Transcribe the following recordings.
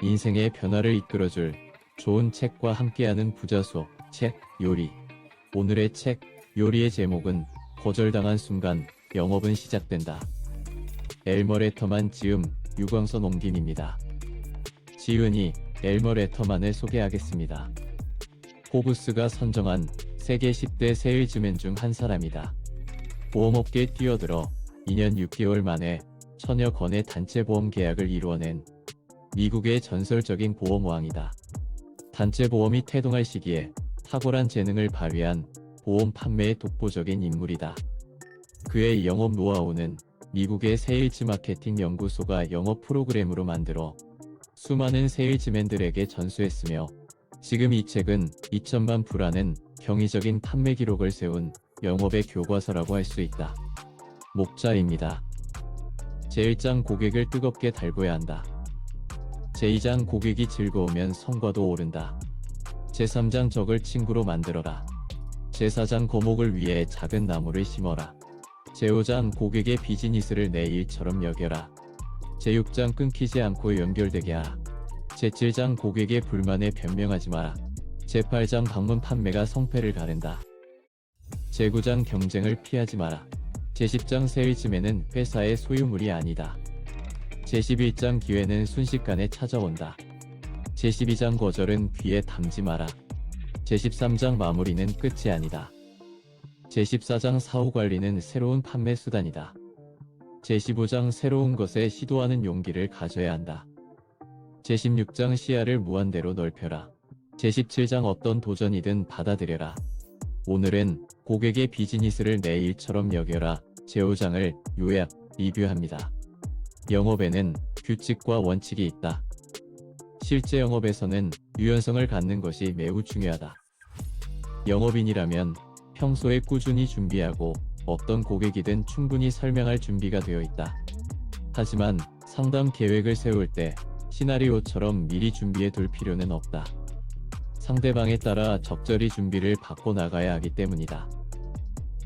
인생의 변화를 이끌어줄 좋은 책과 함께하는 부자 수업, 책, 요리. 오늘의 책, 요리의 제목은 거절당한 순간 영업은 시작된다. 엘머 레터만 지음, 유광선 옮김입니다. 지은이 엘머 레터만을 소개하겠습니다. 포브스가 선정한 세계 10대 세일즈맨 중 한 사람이다. 보험업계에 뛰어들어 2년 6개월 만에 천여 건의 단체 보험 계약을 이루어낸 미국의 전설적인 보험왕이다. 단체 보험이 태동할 시기에 탁월한 재능을 발휘한 보험 판매의 독보적인 인물이다. 그의 영업 노하우는 미국의 세일즈 마케팅 연구소가 영업 프로그램으로 만들어 수많은 세일즈맨들에게 전수했으며, 지금 이 책은 2천만 부라는 경이적인 판매 기록을 세운 영업의 교과서라고 할 수 있다. 목자입니다. 제1장 고객을 뜨겁게 달궈야 한다. 제2장 고객이 즐거우면 성과도 오른다. 제3장 적을 친구로 만들어라. 제4장 거목을 위해 작은 나무를 심어라. 제5장 고객의 비즈니스를 내 일처럼 여겨라. 제6장 끊기지 않고 연결되게 하라. 제7장 고객의 불만에 변명하지 마라. 제8장 방문 판매가 성패를 가른다. 제9장 경쟁을 피하지 마라. 제10장 세일즈맨은 회사의 소유물이 아니다. 제11장 기회는 순식간에 찾아온다. 제12장 거절은 귀에 담지 마라. 제13장 마무리는 끝이 아니다. 제14장 사후 관리는 새로운 판매 수단이다. 제15장 새로운 것에 시도하는 용기를 가져야 한다. 제16장 시야를 무한대로 넓혀라. 제17장 어떤 도전이든 받아들여라. 오늘은 고객의 비즈니스를 내 일처럼 여겨라. 제5장을 요약, 리뷰합니다. 영업에는 규칙과 원칙이 있다. 실제 영업에서는 유연성을 갖는 것이 매우 중요하다. 영업인이라면 평소에 꾸준히 준비하고 어떤 고객이든 충분히 설명할 준비가 되어 있다. 하지만 상담 계획을 세울 때 시나리오처럼 미리 준비해 둘 필요는 없다. 상대방에 따라 적절히 준비를 바꿔 나가야 하기 때문이다.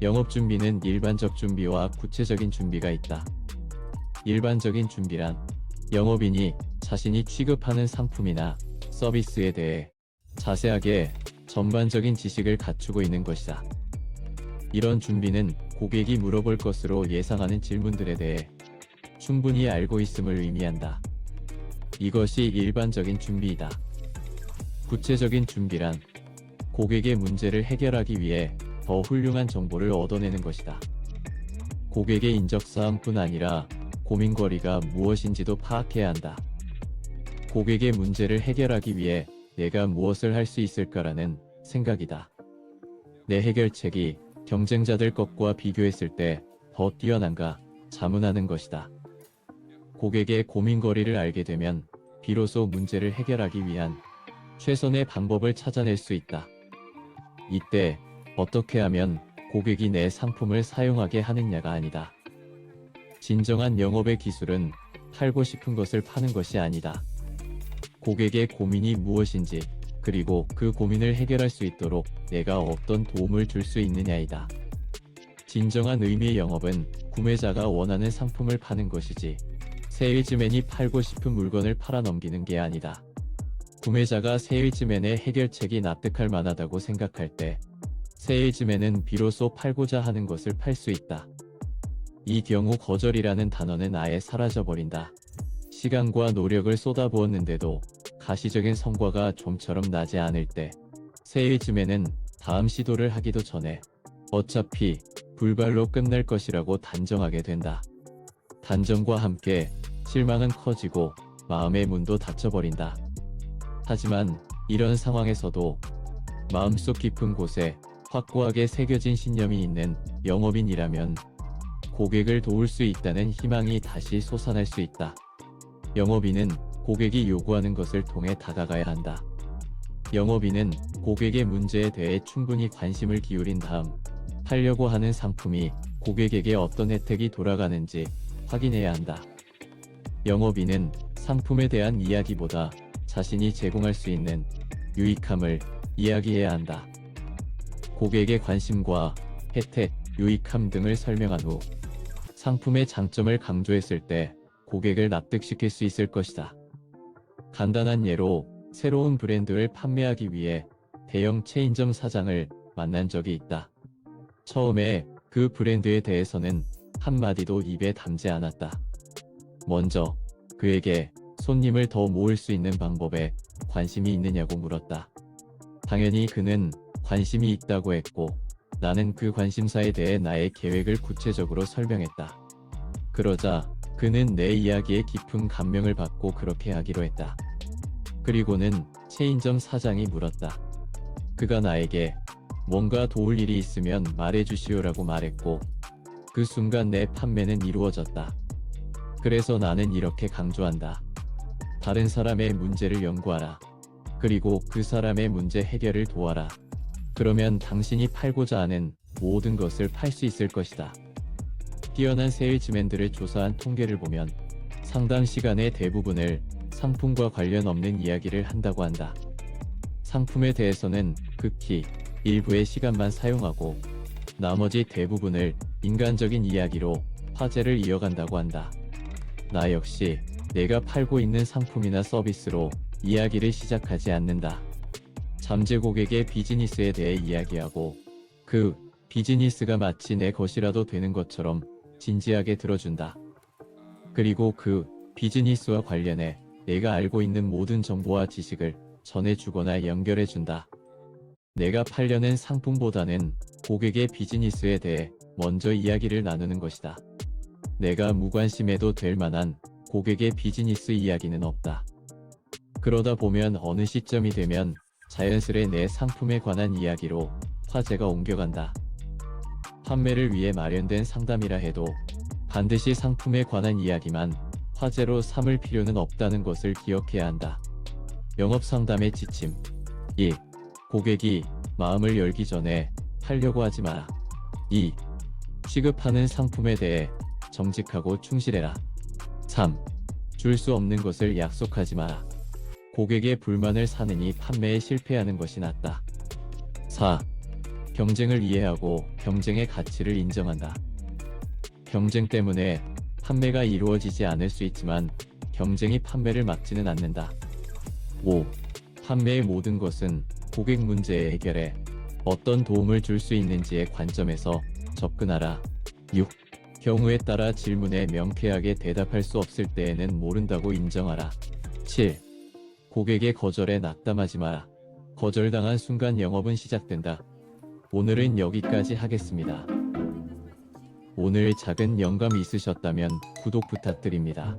영업 준비는 일반적 준비와 구체적인 준비가 있다. 일반적인 준비란 영업인이 자신이 취급하는 상품이나 서비스에 대해 자세하게 전반적인 지식을 갖추고 있는 것이다. 이런 준비는 고객이 물어볼 것으로 예상하는 질문들에 대해 충분히 알고 있음을 의미한다. 이것이 일반적인 준비이다. 구체적인 준비란 고객의 문제를 해결하기 위해 더 훌륭한 정보를 얻어내는 것이다. 고객의 인적사항뿐 아니라 고민거리가 무엇인지도 파악해야 한다. 고객의 문제를 해결하기 위해 내가 무엇을 할 수 있을까라는 생각이다. 내 해결책이 경쟁자들 것과 비교했을 때 더 뛰어난가 자문하는 것이다. 고객의 고민거리를 알게 되면 비로소 문제를 해결하기 위한 최선의 방법을 찾아낼 수 있다. 이때 어떻게 하면 고객이 내 상품을 사용하게 하느냐가 아니다. 진정한 영업의 기술은 팔고 싶은 것을 파는 것이 아니다. 고객의 고민이 무엇인지, 그리고 그 고민을 해결할 수 있도록 내가 어떤 도움을 줄 수 있느냐이다. 진정한 의미의 영업은 구매자가 원하는 상품을 파는 것이지, 세일즈맨이 팔고 싶은 물건을 팔아넘기는 게 아니다. 구매자가 세일즈맨의 해결책이 납득할 만하다고 생각할 때 세일즈맨은 비로소 팔고자 하는 것을 팔 수 있다. 이 경우 거절이라는 단어는 아예 사라져버린다. 시간과 노력을 쏟아부었는데도 가시적인 성과가 좀처럼 나지 않을 때 세일즈맨은 다음 시도를 하기도 전에 어차피 불발로 끝날 것이라고 단정하게 된다. 단정과 함께 실망은 커지고 마음의 문도 닫혀버린다. 하지만 이런 상황에서도 마음속 깊은 곳에 확고하게 새겨진 신념이 있는 영업인이라면 고객을 도울 수 있다는 희망이 다시 솟아날 수 있다. 영업인은 고객이 요구하는 것을 통해 다가가야 한다. 영업인은 고객의 문제에 대해 충분히 관심을 기울인 다음 팔려고 하는 상품이 고객에게 어떤 혜택이 돌아가는지 확인해야 한다. 영업인은 상품에 대한 이야기보다 자신이 제공할 수 있는 유익함을 이야기해야 한다. 고객의 관심과 혜택, 유익함 등을 설명한 후 상품의 장점을 강조했을 때 고객을 납득시킬 수 있을 것이다. 간단한 예로 새로운 브랜드를 판매하기 위해 대형 체인점 사장을 만난 적이 있다. 처음에 그 브랜드에 대해서는 한마디도 입에 담지 않았다. 먼저 그에게 손님을 더 모을 수 있는 방법에 관심이 있느냐고 물었다. 당연히 그는 관심이 있다고 했고, 나는 그 관심사에 대해 나의 계획을 구체적으로 설명했다. 그러자 그는 내 이야기에 깊은 감명을 받고 그렇게 하기로 했다. 그리고는 체인점 사장이 물었다. 그가 나에게 뭔가 도울 일이 있으면 말해주시오라고 말했고, 그 순간 내 판매는 이루어졌다. 그래서 나는 이렇게 강조한다. 다른 사람의 문제를 연구하라. 그리고 그 사람의 문제 해결을 도와라. 그러면 당신이 팔고자 하는 모든 것을 팔 수 있을 것이다. 뛰어난 세일즈맨들을 조사한 통계를 보면 상당 시간의 대부분을 상품과 관련 없는 이야기를 한다고 한다. 상품에 대해서는 극히 일부의 시간만 사용하고 나머지 대부분을 인간적인 이야기로 화제를 이어간다고 한다. 나 역시 내가 팔고 있는 상품이나 서비스로 이야기를 시작하지 않는다. 잠재 고객의 비즈니스에 대해 이야기하고 그 비즈니스가 마치 내 것이라도 되는 것처럼 진지하게 들어준다. 그리고 그 비즈니스와 관련해 내가 알고 있는 모든 정보와 지식을 전해주거나 연결해준다. 내가 팔려는 상품보다는 고객의 비즈니스에 대해 먼저 이야기를 나누는 것이다. 내가 무관심해도 될 만한 고객의 비즈니스 이야기는 없다. 그러다 보면 어느 시점이 되면 자연스레 내 상품에 관한 이야기로 화제가 옮겨간다. 판매를 위해 마련된 상담이라 해도 반드시 상품에 관한 이야기만 화제로 삼을 필요는 없다는 것을 기억해야 한다. 영업 상담의 지침 1. 고객이 마음을 열기 전에 팔려고 하지 마라. 2. 취급하는 상품에 대해 정직하고 충실해라. 3. 줄 수 없는 것을 약속하지 마라. 고객의 불만을 사느니 판매에 실패하는 것이 낫다. 4. 경쟁을 이해하고 경쟁의 가치를 인정한다. 경쟁 때문에 판매가 이루어지지 않을 수 있지만 경쟁이 판매를 막지는 않는다. 5. 판매의 모든 것은 고객 문제의 해결에 어떤 도움을 줄 수 있는지의 관점에서 접근하라. 6. 경우에 따라 질문에 명쾌하게 대답할 수 없을 때에는 모른다고 인정하라. 7. 고객의 거절에 낙담하지 마라. 거절당한 순간 영업은 시작된다. 오늘은 여기까지 하겠습니다. 오늘 작은 영감이 있으셨다면 구독 부탁드립니다.